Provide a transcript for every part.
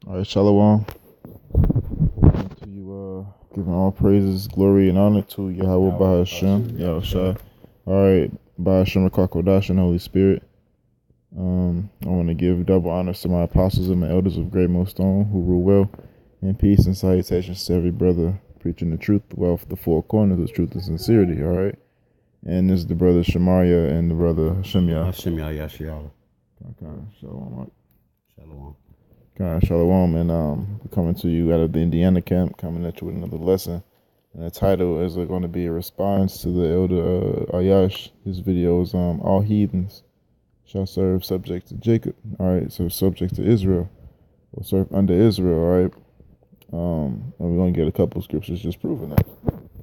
All right, Shalom. To you, giving all praises, glory, and honor to Yahweh Bahashem, Yahushua. All right, Bahashem, Kakodash, and Holy Spirit. I want to give double honors to my apostles and my elders of Great Millstone who rule well, and peace and salutations to every brother preaching the truth, the wealth, the four corners of truth and sincerity. All right, and this is the brother Shemaiah and the brother Shemya. Yashiala. Shalom. Shalom. Shalom, and we're coming to you out of the Indiana camp, coming at you with another lesson. And the title is going to be a response to the elder Ayash. His video is All Heathens Shall Serve Subject to Jacob. All right, so subject to Israel, or serve under Israel. All right, and we're going to get a couple of scriptures just proving that.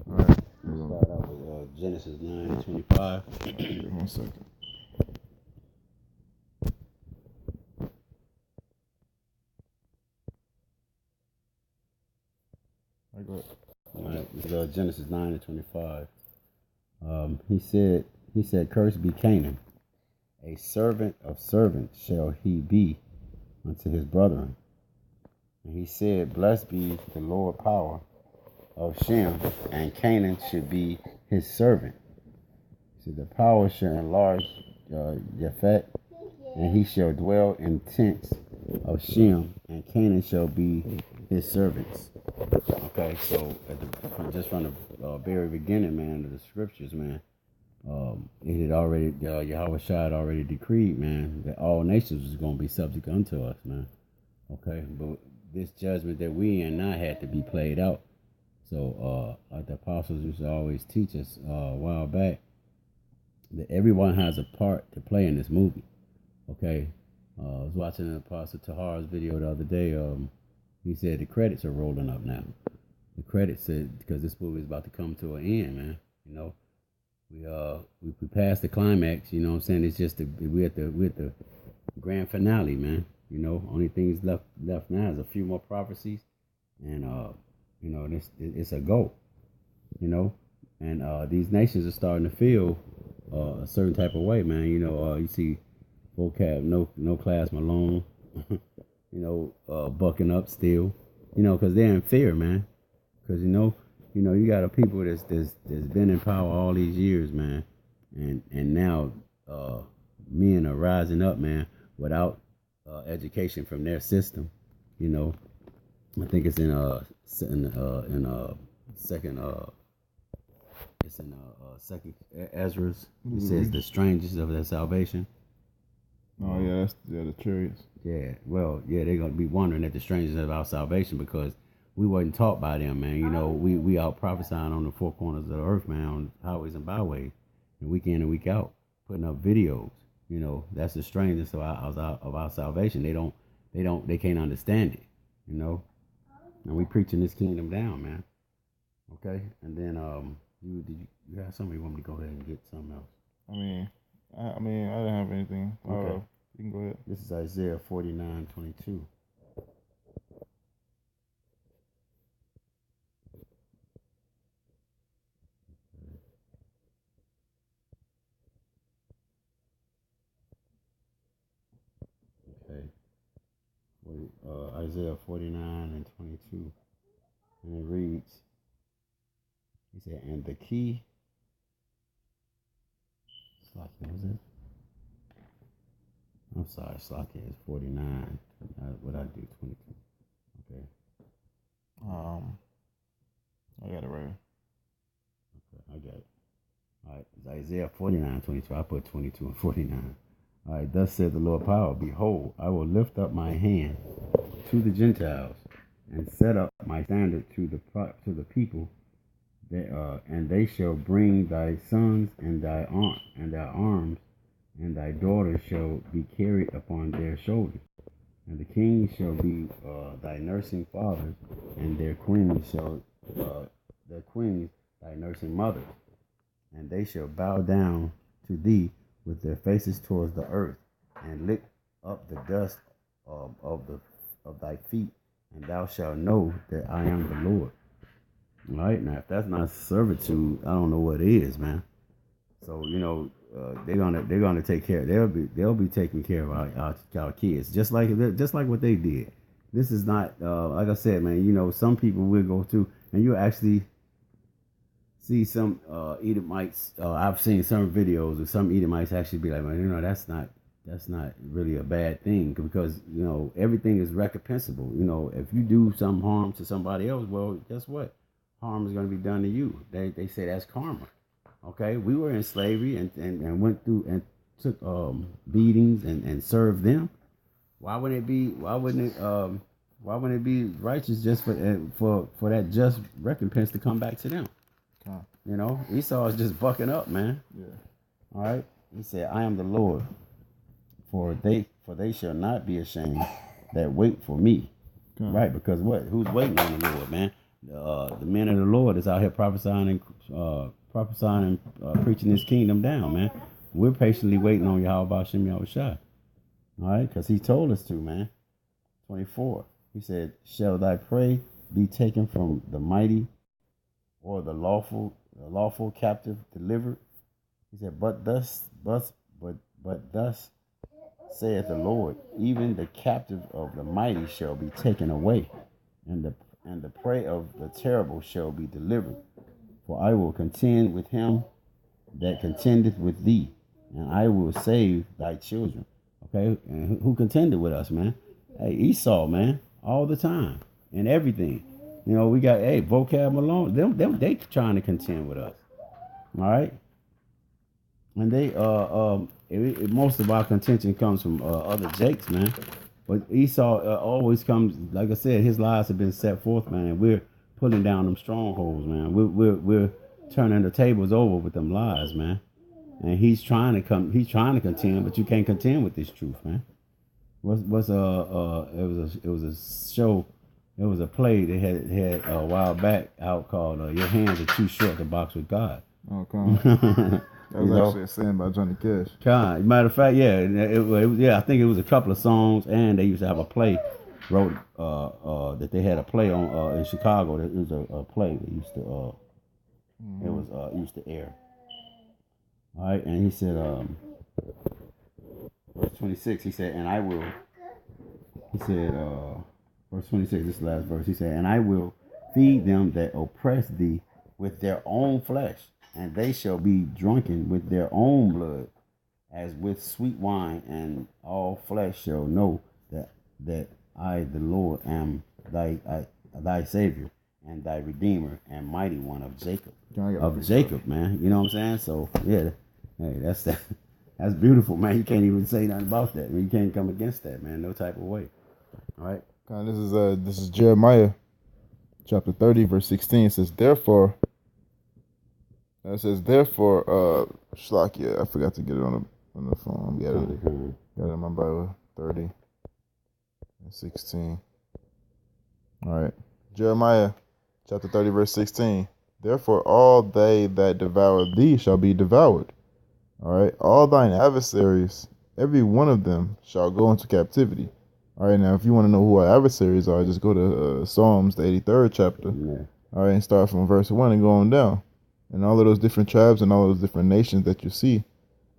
All right, Start out with Genesis 9:25. 1 second. All right, go ahead. All right, this is Genesis 9:25. He said, "Cursed be Canaan, a servant of servants shall he be unto his brethren." And he said, "Blessed be the Lord power of Shem, and Canaan should be his servant. So the power shall enlarge Japhet, and he shall dwell in tents of Shem, and Canaan shall be his servants." Okay, so just from the very beginning, man, of the scriptures, man, it had already, Yahweh Shai had already decreed, man, that all nations was going to be subject unto us, man. Okay, but this judgment that we in now had to be played out. So, like the apostles used to always teach us a while back, that everyone has a part to play in this movie. Okay, I was watching an Apostle Tahar's video the other day. He said the credits are rolling up now. The credits said, because this movie is about to come to an end, man. You know, we passed the climax. You know what I'm saying? It's just we're at the grand finale, man. You know, only things left now is a few more prophecies, and you know, it's a go. You know, and these nations are starting to feel a certain type of way, man. You know, you see vocab, no class Malone, you know, bucking up still, you know, because they're in fear, man. Because you know, you got a people that's been in power all these years, man, and now men are rising up, man, without education from their system. You know, I think it's in second Ezra's. It says the strangers of their salvation. Oh yeah, that's the chariots. Yeah, well, yeah, they're gonna be wondering at the strangers of our salvation because we wasn't taught by them, man. You know, we out prophesying on the four corners of the earth, man, on highways and byways, and week in and week out, putting up videos. You know, that's the strangers of our salvation. They can't understand it. You know, and we preaching this kingdom down, man. Okay, and then you have somebody want me to go ahead and get something else? I didn't have anything. Okay. You can go ahead. This is Isaiah 49:22. Okay. Isaiah 49:22. And it reads, he said, and the key, Slocky, was it? I'm sorry, Slocky is 49. What I do, 22. Okay. I got it right here. Okay, I got it. All right, it's Isaiah 49:22. I put 22 and 49. All right, thus said the Lord power, behold, I will lift up my hand to the Gentiles and set up my standard to the people, and they shall bring thy sons and thy arms, and thy daughters shall be carried upon their shoulders, and the kings shall be thy nursing fathers, and their queens thy nursing mothers, and they shall bow down to thee with their faces towards the earth, and lick up the dust of thy feet, and thou shalt know that I am the Lord. All right, now if that's not servitude, I don't know what is, man. So you know, they're gonna take care. They'll be taking care of our kids, just like what they did. this is not like I said, man. You know, some people will go through, and you actually see some Edomites. I've seen some videos of some Edomites actually be like, well, you know, that's not really a bad thing because you know everything is recompensable. You know, if you do some harm to somebody else, well, guess what? Harm is going to be done to you. They say that's karma. Okay, we were in slavery and went through and took beatings and served them. Why wouldn't it be? Why wouldn't it be righteous just for that just recompense to come back to them? Huh. You know, Esau is just bucking up, man. Yeah. All right. He said, "I am the Lord, for they shall not be ashamed that wait for me." Huh. Right? Because what? Who's waiting on the Lord, man? The men of the Lord is out here prophesying and preaching His kingdom down, man. We're patiently waiting on Yahweh Shem Yahushua. All right, because He told us to, man. 24. He said, "Shall thy prey be taken from the mighty, or the lawful captive delivered?" He said, "But thus saith the Lord, even the captive of the mighty shall be taken away, and the prey of the terrible shall be delivered. For I will contend with him that contendeth with thee, and I will save thy children." Okay, and who contended with us, man? Hey, Esau, man, all the time and everything. You know, we got Vocab Malone. They trying to contend with us. All right, and they most of our contention comes from other Jakes, man. But Esau always comes, like I said, his lies have been set forth, man. And we're pulling down them strongholds, man. We're turning the tables over with them lies, man. And he's trying to contend, but you can't contend with this truth, man. It was a show, it was a play they had a while back out called "Your Hands Are Too Short to Box with God." Okay. That was actually a saying by Johnny Cash. Matter of fact, yeah, I think it was a couple of songs, and they used to have a play wrote that they had a play on in Chicago. It was a play that used to used to air. All right, and he said, verse 26. He said, "And I will." He said, verse 26. This is the last verse. He said, "And I will feed them that oppress thee with their own flesh, and they shall be drunken with their own blood, as with sweet wine, and all flesh shall know that I, the Lord, am thy Savior and thy Redeemer and Mighty One of Jacob." Man. You know what I'm saying? So yeah, hey, that's beautiful, man. You can't even say nothing about that. I mean, you can't come against that, man. No type of way. All right. This is Jeremiah, chapter 30, verse 16. It says, "Therefore." Shlakia, I forgot to get it on the phone. Got it in my Bible. 30 and 16. All right. Jeremiah, chapter 30, verse 16. "Therefore all they that devour thee shall be devoured. All right. All thine adversaries, every one of them shall go into captivity." All right. Now, if you want to know who our adversaries are, just go to Psalms, the 83rd chapter. Yeah. All right. And start from verse 1 and go on down. And all of those different tribes and all those different nations that you see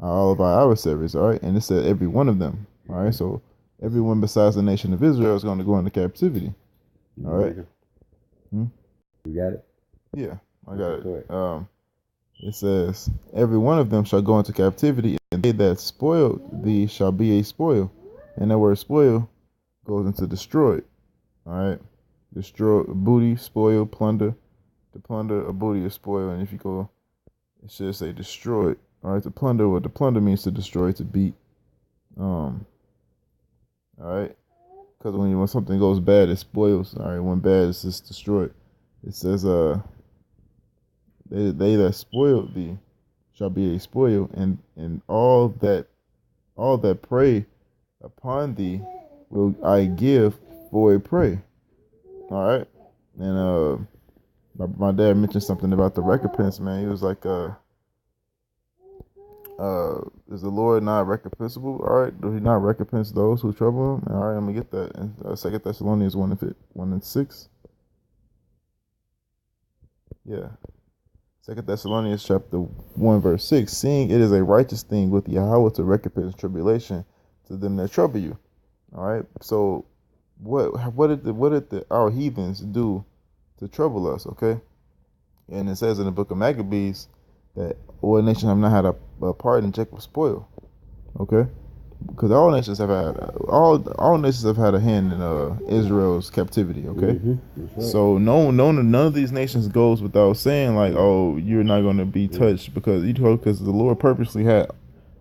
are all of our adversaries, all right? And it said every one of them, all right? So everyone besides the nation of Israel is going to go into captivity, all right? You got it? Yeah, I got it. It says, "Every one of them shall go into captivity, and they that spoil thee shall be a spoil." And that word spoil goes into destroyed, all right? Destroy, booty, spoil, plunder. To plunder a booty is spoil, and if you go, it should say destroyed. All right, to plunder, what the plunder means to destroy, to beat. All right, because when something goes bad, it spoils. All right, when bad, it's just destroyed. It says, they that spoil thee shall be a spoil, and all that prey upon thee will I give for a prey. All right, and my dad mentioned something about the recompense, man. He was like, is the Lord not recompensable? All right, do he not recompense those who trouble him? All right, I'm gonna get that. And 2 Thessalonians 1:6. Yeah. 2 Thessalonians chapter 1, verse 6. "Seeing it is a righteous thing with Yahweh to recompense tribulation to them that trouble you." All right. So what did our heathens do to trouble us? Okay, and it says in the book of Maccabees that all nations have not had a part in Jacob's spoil. Okay, because all nations have had a hand in Israel's captivity. Okay, That's right. so none of these nations goes without saying like, oh, you're not going to be touched because the Lord purposely had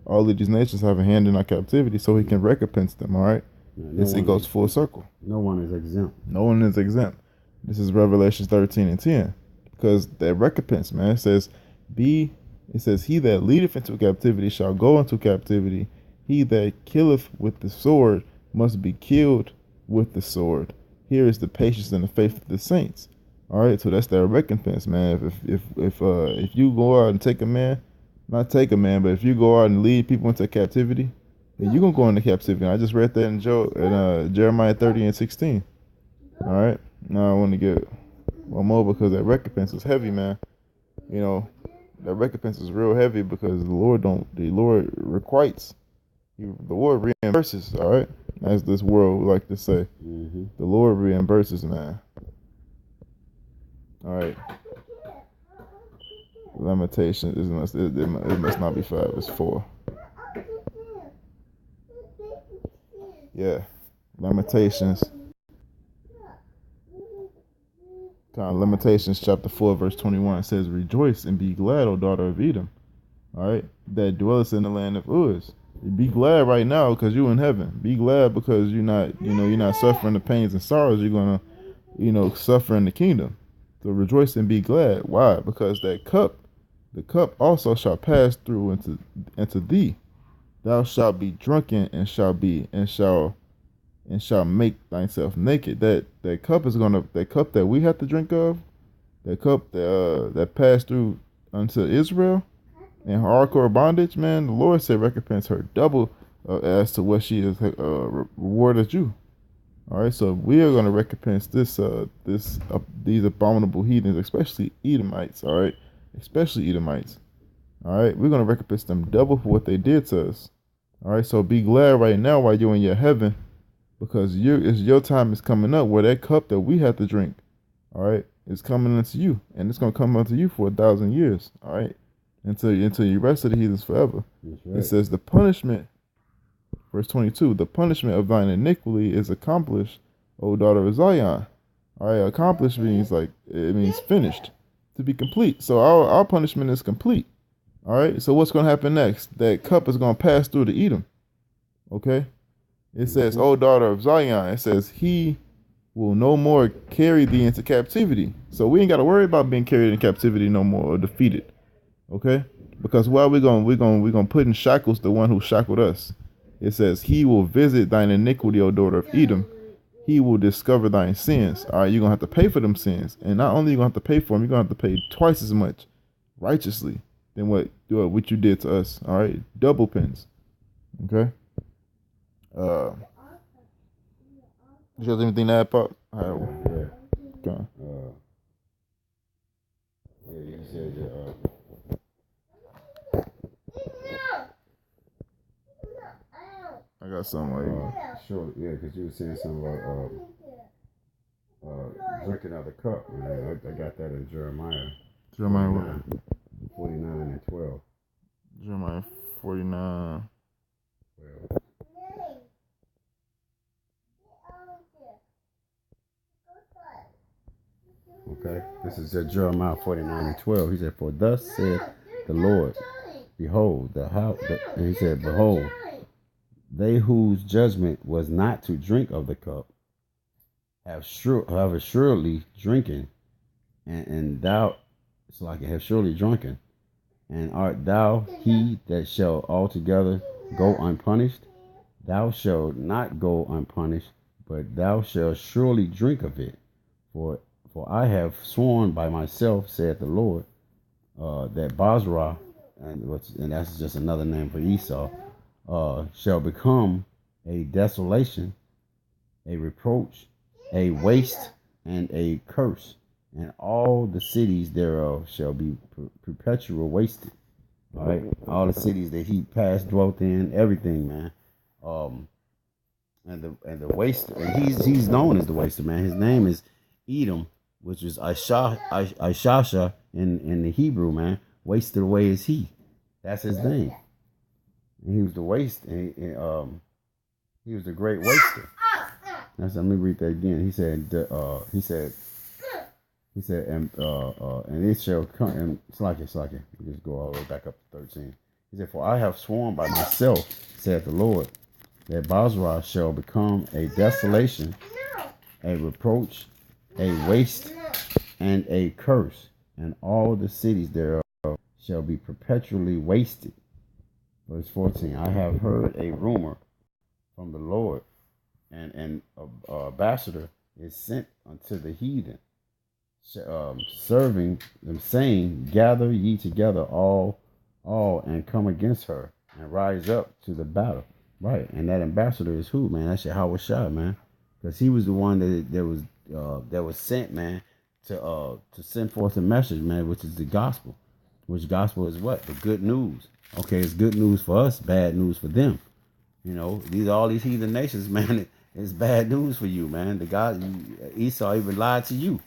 all of these nations have a hand in our captivity so He can recompense them. All right, it goes full circle. No one is exempt. No one is exempt. This is Revelation 13:10, because that recompense, man, it says, "Be." It says, "He that leadeth into captivity shall go into captivity. He that killeth with the sword must be killed with the sword. Here is the patience and the faith of the saints." All right, so that's their recompense, man. If you go out and take a man, not take a man, but if you go out and lead people into captivity, then you're gonna go into captivity. I just read that in Jeremiah 30:16. All right. Now I want to get one more because that recompense is heavy, man. You know, that recompense is real heavy because the Lord requites, the Lord reimburses. All right, as this world would like to say, the Lord reimburses, man. All right. Lamentations it must not be 5. It's 4. Yeah, Lamentations. Lamentations chapter 4 verse 21 says, "Rejoice and be glad, O daughter of Edom, all right, that dwellest in the land of Uz." Be glad right now because you're in heaven. Be glad because you're not suffering the pains and sorrows you're gonna, suffer in the kingdom. So rejoice and be glad. Why? Because the cup also shall pass through into thee. Thou shalt be drunken and shall make thyself naked. That cup that cup that we have to drink of, that cup that passed through unto Israel and hardcore bondage, man. The Lord said recompense her double as to what she has rewarded you. All right, so we are going to recompense these abominable heathens, especially Edomites. All right, especially Edomites. All right, we're going to recompense them double for what they did to us. All right, so be glad right now while you're in your heaven, because your time is coming up where that cup that we have to drink, all right, is coming unto you, and it's going to come unto you for 1,000 years. All right, until you rest of the heathens forever. Right. It says the punishment, verse 22, the punishment of thine iniquity is accomplished, O daughter of Zion. All right, accomplished means it means finished, to be complete. So our punishment is complete. All right, so what's going to happen next? That cup is going to pass through to Edom. Okay, it says, "O daughter of Zion," it says, "He will no more carry thee into captivity." So we ain't got to worry about being carried in captivity no more or defeated. Okay, because while we're gonna put in shackles the one who shackled us. It says, "He will visit thine iniquity, O daughter of Edom. He will discover thine sins." All right, you're gonna have to pay for them sins, and not only you're gonna have to pay for them, you're gonna have to pay twice as much righteously than what you did to us. All right, double pence. Okay. You got anything to add, Pop? Yeah. Okay. Yeah, you said I got something like sure, yeah, because you were saying something about drinking out of the cup. Man. I got that in Jeremiah. Jeremiah 49 and 12. Jeremiah 49. 12. Okay, this is Jeremiah 49 and 12. He said, "For thus said the Lord, behold, and he said, behold, they whose judgment was not to drink of the cup have assuredly drinking, and thou, it's like have surely drunken, and art thou he that shall altogether go unpunished? Thou shalt not go unpunished, but thou shalt surely drink of it. For I have sworn by myself, said the Lord, that Basra, and that's just another name for Esau, shall become a desolation, a reproach, a waste, and a curse, and all the cities thereof shall be perpetual wasted." All right, all the cities that he dwelt in, everything, man. and the waster, and he's known as the waster, man. His name is Edom, which is Ishasha in the Hebrew, man. Wasted away is he. That's his name. And he was the waste, and he was the great waster. Let me read that again. He said, and it shall come, and it's like it. We just go all the way back up to 13. He said, for I have sworn by myself, said the Lord, that Basra shall become a desolation, a reproach, a waste, and a curse, and all the cities thereof shall be perpetually wasted. Verse 14, I have heard a rumor from the Lord, and an ambassador is sent unto the heathen, serving them, saying, gather ye together all, and come against her, and rise up to the battle. Right, and that ambassador is who, man? That's Yahweh Shai, man, because he was the one that was sent, man, to send forth a message, man, which is the gospel. Which gospel is what? The good news. Okay, it's good news for us, bad news for them. You know, all these heathen nations, man. It's bad news for you, man. The God Esau even lied to you,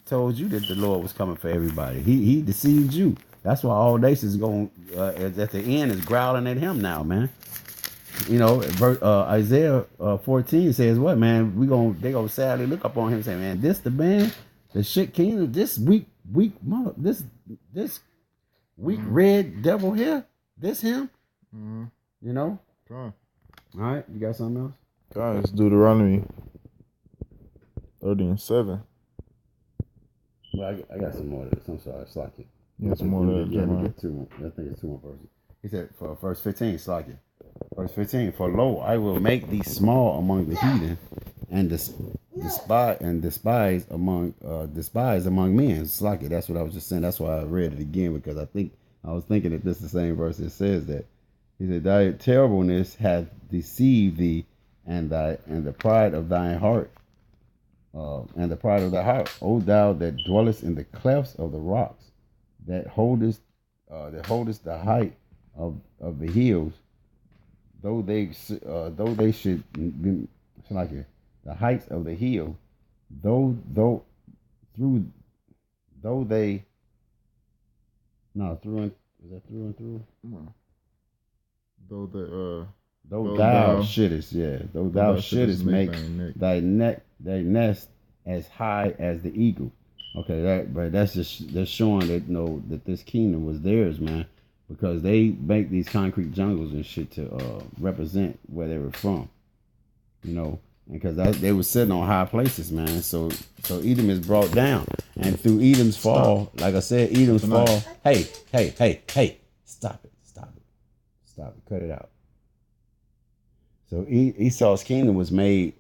told you that the Lord was coming for everybody. He deceived you. That's why all nations going at the end is growling at him now, man. You know, Isaiah 14 says what, man? They gonna sadly look up on him and say, man, this the man, the shit king, this weak mother, this weak red devil here, this him. Mm-hmm. You know. All right, you got something else? Guys, Deuteronomy 30:7. Well, I got some more of this. I'm sorry, Slack it. You got some more of that? Yeah, I think it's two more verses. He said, for verse 15, Slack it. Verse 15, for lo, I will make thee small among the heathen, and despise among men. Slack it. That's what I was just saying. That's why I read it again, because I was thinking that this is the same verse that says that. He said, thy terribleness hath deceived thee, and the pride of thine heart, and the pride of thy heart, O thou that dwellest in the clefts of the rocks, that holdest the height of the hills, though they should be like it, the heights of the hill, though they no through and is that through and through? No. Though thou shouldest make thy nest as high as the eagle. Okay, that's just showing that that this kingdom was theirs, man, because they make these concrete jungles and shit to represent where they were from, and because they were sitting on high places, man. So Edom is brought down, and through Edom's fall, like I said, Edom's fall. Hey, stop it, cut it out. So Esau's kingdom was made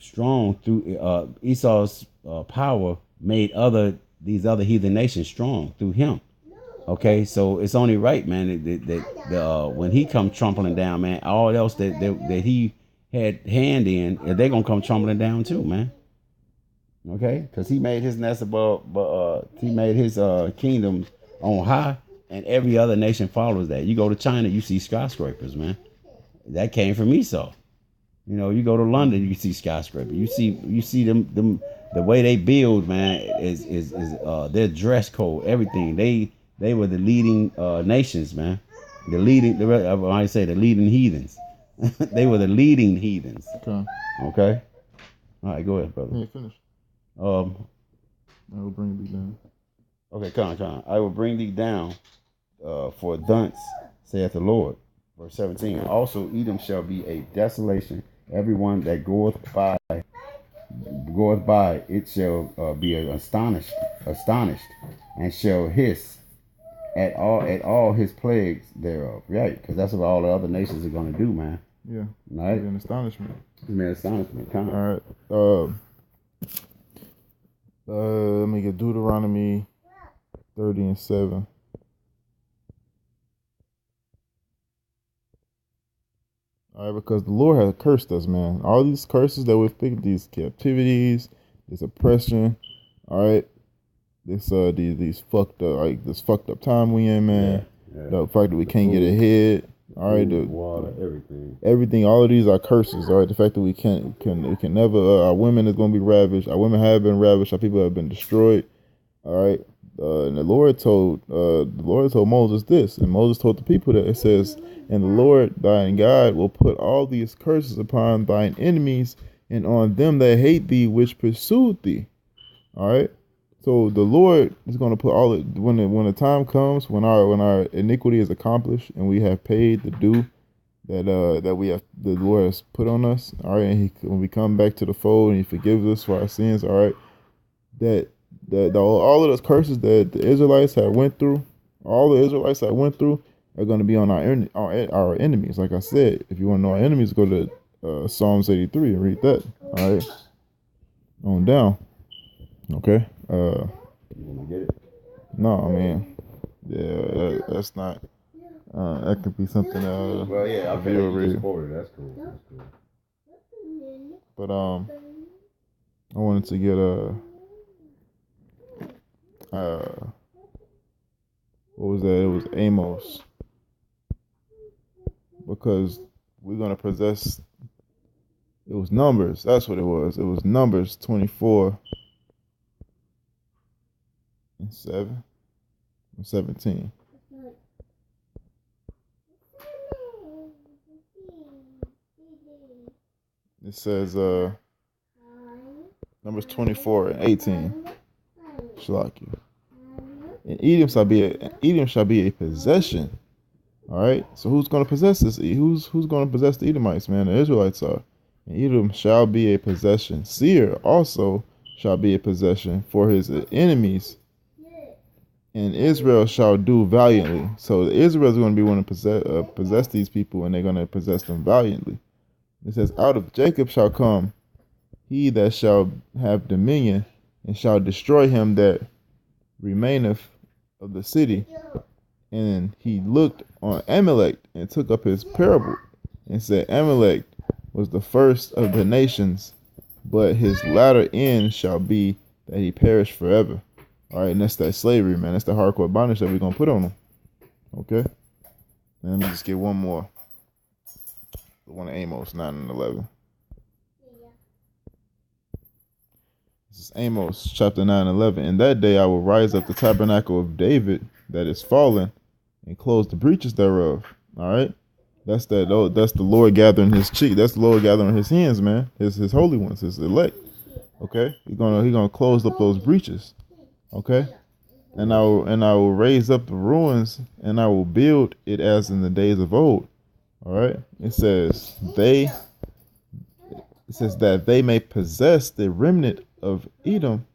strong through Esau's power made these other heathen nations strong through him. Okay, so it's only right, man, that when he come trampling down, man, all else that he had hand in, they're gonna come trampling down too, man. Okay, because he made his nest above, he made his kingdom on high, and every other nation follows that. You go to China, you see skyscrapers, man. That came from Esau. You go to London, you see skyscrapers. You see them the way they build, man, is their dress code, everything. They were the leading nations, man. The leading heathens. They were the leading heathens. Okay. All right, go ahead, brother. Yeah, finish. I will bring thee down. Okay, come on. I will bring thee down for thence, saith the Lord. Verse 17. Also Edom shall be a desolation. Everyone that goeth by, it shall be astonished, and shall hiss at all his plagues thereof. Right, because that's what all the other nations are going to do, man. Yeah. Right. An astonishment. Come on. All right. Let me get Deuteronomy 30:7. All right, because the Lord has cursed us, man. All these curses that we've picked, these captivities, this oppression, all right, these fucked up, this fucked up time we in, man. Yeah. The fact that we can't get ahead, All right, food, water, everything. Everything, all of these are curses. All right, the fact that we can never. Our women is going to be ravished. Our women have been ravished. Our people have been destroyed. All right, and the Lord told Moses this, and Moses told the people that it says, "And the Lord thine God will put all these curses upon thine enemies and on them that hate thee, which pursued thee." All right. So the Lord is going to put all it when the time comes when our iniquity is accomplished and we have paid the due that we have the Lord has put on us. All right, and when we come back to the fold and He forgives us for our sins. All right, all of those curses that the Israelites had went through, all the Israelites that went through are going to be on our enemies. Like I said, if you want to know our enemies, go to Psalms 83 and read that. All right, on down. Okay. You want to get it? No, I mean, yeah, that's not. That could be something. Well, yeah, okay. You just quoted. That's cool. That's cool. But I wanted to get what was that? It was Amos, because we're gonna possess. It was Numbers. That's what it was. It was Numbers 24 and 7 and 17. It says Numbers 24 and 18. Shalaki. And Edom shall be a possession. All right. So who's going to possess this? Who's going to possess the Edomites, man? The Israelites are. And Edom shall be a possession. Seir also shall be a possession for his enemies. And Israel shall do valiantly. So Israel is going to be one to possess these people, and they're going to possess them valiantly. It says, out of Jacob shall come he that shall have dominion, and shall destroy him that remaineth of the city. And he looked on Amalek and took up his parable, and said, Amalek was the first of the nations, but his latter end shall be that he perish forever. All right, and that's that slavery, man. That's the hardcore bondage that we're going to put on him. Okay? And let me just get one more. The one of Amos 9 and 11. This is Amos chapter 9 and 11. In that day I will rise up the tabernacle of David that is fallen, and close the breaches thereof. All right? That's the Lord gathering his cheek. That's the Lord gathering his hands, man. His holy ones, his elect. Okay? He's gonna close up those breaches. Okay? And I will raise up the ruins, and I will build it as in the days of old. All right. It says that they may possess the remnant of Edom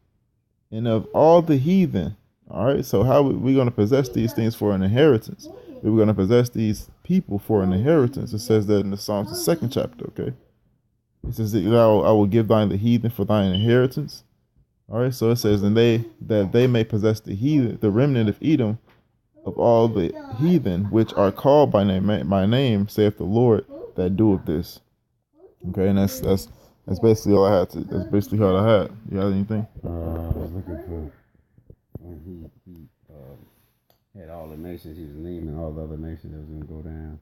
and of all the heathen. All right. So how we going to possess these things for an inheritance? We're going to possess these people for an inheritance. It says that in the Psalms, the 2nd chapter. Okay. It says that I will give thine the heathen for thine inheritance. All right. So it says, and they may possess the heathen, the remnant of Edom, of all the heathen which are called by name, saith the Lord that doeth this. Okay, and that's basically all I had to. That's basically all I had. You had anything? I was looking for when he had all the nations. He was naming all the other nations that was gonna go down.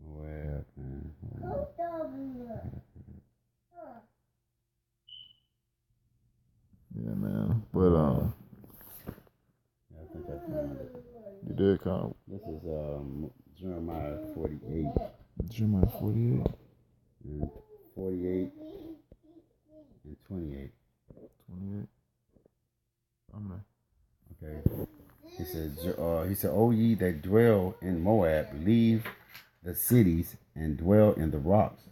Moab, man. Yeah, man. But I think I found it. You did come. This is Jeremiah 48. Jeremiah 48. And 48 and 28. 28. I'm there. Okay. He said, O ye that dwell in Moab, leave the cities and dwell in the rocks,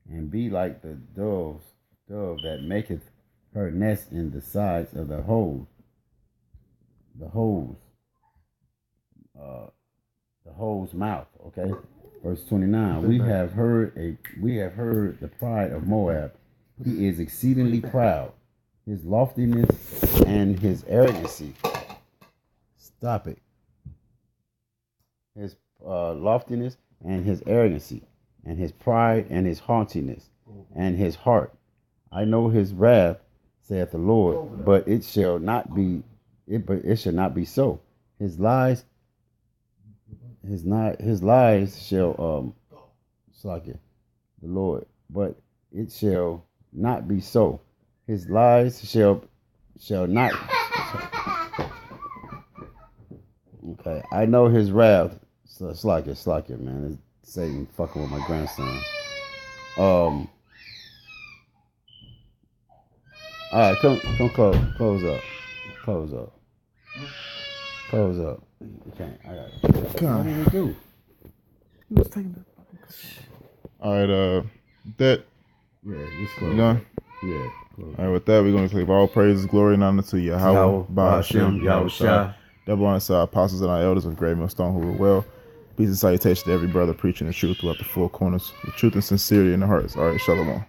and be like the dove that maketh her nest in the sides of the holes. The hole's mouth. Okay, verse 29. We have heard the pride of Moab. He is exceedingly proud. His loftiness and his arrogancy. Stop it. His loftiness and his arrogancy, and his pride and his haughtiness, and his heart. I know his wrath, saith the Lord, but it shall not be. It shall not be so. His lies his lies shall Slakia, the Lord, but it shall not be so. His lies shall not. Okay, I know his wrath. So Slakia, man. It's Satan fucking with my grandson. All right, come close up. Okay, I got it. What did he do? He was taking that. All right, that. Yeah, just close. You done? Yeah. Close. All right, with that, we're going to click all praises, glory, and honor to Yahweh, Ba'ashem, Yahweh, double honor to our apostles and our elders of Great Millstone who were well. Peace and salutation to every brother preaching the truth throughout the four corners with truth and sincerity in the hearts. All right, shalom.